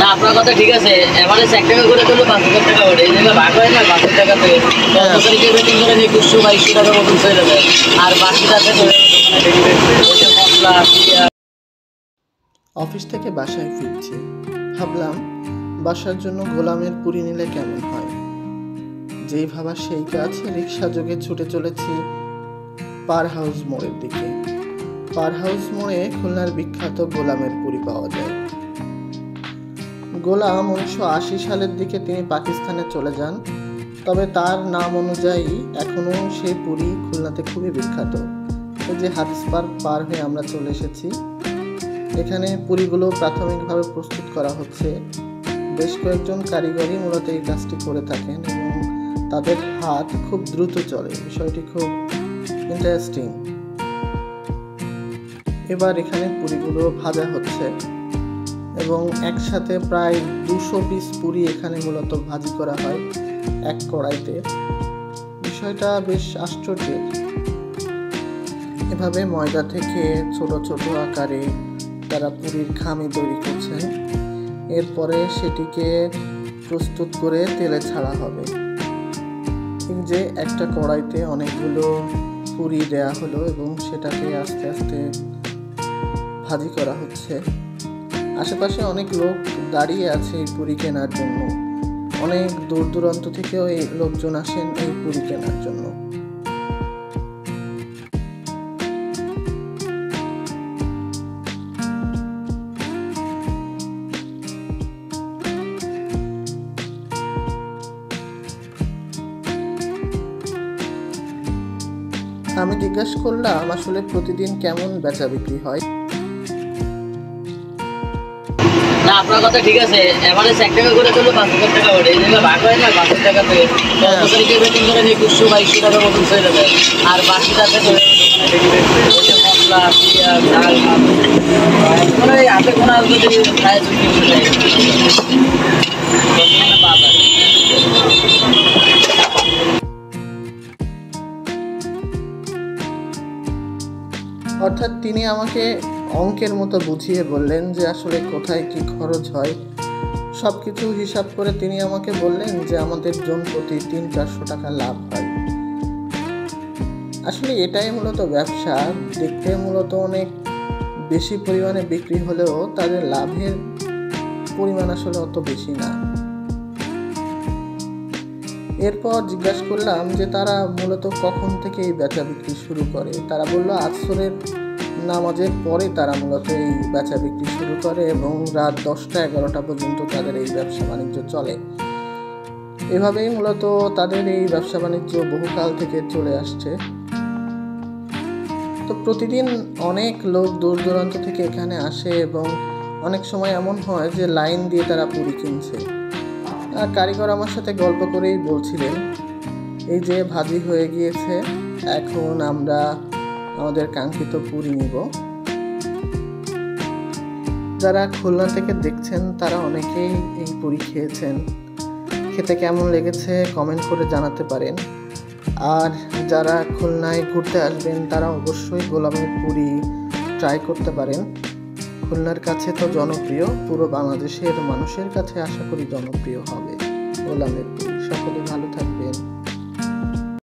না আপনার কথা ঠিক আছে, এভারেজ 1 টাকা করে তুললে 5,000 টাকা ওঠে। এই জায়গায় ভাগ হয় না 5,000 টাকা থেকে 10 তারিখে বেটিং করে 2100-2200 টাকা মতন চলে যায়। আর বাকিটাতে মশলা অফিস থেকে বাসায় ফিরছি, ভাবলাম বাসার জন্য গোলামের পুরি নিলে কেমন হয়। যেই ভাবা সেই কাজ, রিক্সা যোগে ছুটে চলেছি পার হাউস মোড়ের দিকে। পার হাউস মোড়ে খুলনার বিখ্যাত গোলামের পুরি পাওয়া যায়। গোলাম 1980 সালের দিকে তিনি পাকিস্তানে চলে যান, তবে তার নাম অনুযায়ী এখনো সেই পুরি খুলনাতে খুবই বিখ্যাত। এই যে হাদিস পার্ক পার হয়ে আমরা চলে এসেছি। এখানে পুরিগুলো প্রাথমিকভাবে প্রস্তুত করা হচ্ছে। বেশ কয়েকজন কারিগরই মূলত এই কাজটি করে থাকেন এবং তাদের হাত খুব দ্রুত চলে। বিষয়টি খুব ইন্টারেস্টিং। এবার এখানে পুরিগুলো ভাজা হচ্ছে এবং একসাথে প্রায় 200 পিস পুরি এখানে মূলত ভাজি করা হয় এক কড়াইতে। বিষয়টা বেশ আশ্চর্যের। এভাবে ময়দা থেকে ছোট ছোট আকারে তারা পুরির খামি তৈরি করছেন। এরপরে সেটিকে প্রস্তুত করে তেলে ছাড়া হবে। ঠিক যে একটা কড়াইতে অনেকগুলো পুরি দেয়া হলো এবং সেটাকে আস্তে আস্তে ভাজি করা হচ্ছে। আশেপাশে অনেক লোক দাঁড়িয়ে আছে এই পুরি কেনার জন্য। অনেক দূর দূরান্ত থেকেও এই লোকজন আসেন এই পুরি কেনার জন্য। আমি জিজ্ঞাসা করলাম আসলে প্রতিদিন কেমন বেচা বিক্রি হয়। না আপনার কথা ঠিক আছে, এভারেজ 1 টাকা করে তুললে 5,000 টাকা ওঠে। এই জায়গায় ভাগ হয় না 5,000 টাকা থেকে 10 তারিখে বেটিং করে 2100-2200 টাকা মতন চলে যায়। আর বাকিটাতে মশলা পেঁয়াজ ডাল মানে হাতে কোনো যদি খায় বাজার। অর্থাৎ তিনি আমাকে অঙ্কের মতো বুঝিয়ে বললেন যে আসলে কোথায় কি খরচ হয়। সব কিছু হিসাব করে তিনি আমাকে বললেন যে আমাদের জন প্রতি 300-400 টাকা লাভ হয়। আসলে এটাই মূলত ব্যবসা। দেখতে মূলত অনেক বেশি পরিমাণে বিক্রি হলেও তাদের লাভের পরিমাণ আসলে অত বেশি না। এরপর জিজ্ঞাসা করলাম যে তারা মূলত কখন থেকে এই বেচা বিক্রি শুরু করে। তারা বলল আসরের নামাজের পরে তারা মূলত এই বেচা বিক্রি শুরু করে এবং রাত 10টা-11টা পর্যন্ত তাদের এই ব্যবসা বাণিজ্য চলে। এভাবেই মূলত তাদের এই ব্যবসা বাণিজ্য বহুকাল থেকে চলে আসছে। তো প্রতিদিন অনেক লোক দূর দূরান্ত থেকে এখানে আসে এবং অনেক সময় এমন হয় যে লাইন দিয়ে তারা পুরি কিনছে। কারিগর আমার সাথে গল্প করেই বলছিলেন এই যে ভাজি হয়ে গিয়েছে, এখন আমরা আমাদের কাঙ্ক্ষিত পুরি নিব। যারা খুলনা থেকে দেখছেন তারা অনেকেই এই পুরি খেয়েছেন। খেতে কেমন লেগেছে কমেন্ট করে জানাতে পারেন। আর যারা খুলনায় ঘুরতে আসবেন তারা অবশ্যই গোলামের পুরি ট্রাই করতে পারেন। খুলনার কাছে তো জনপ্রিয়, পুরো বাংলাদেশের মানুষের কাছে আশা করি জনপ্রিয় হবে গোলামের পুরি। সকলে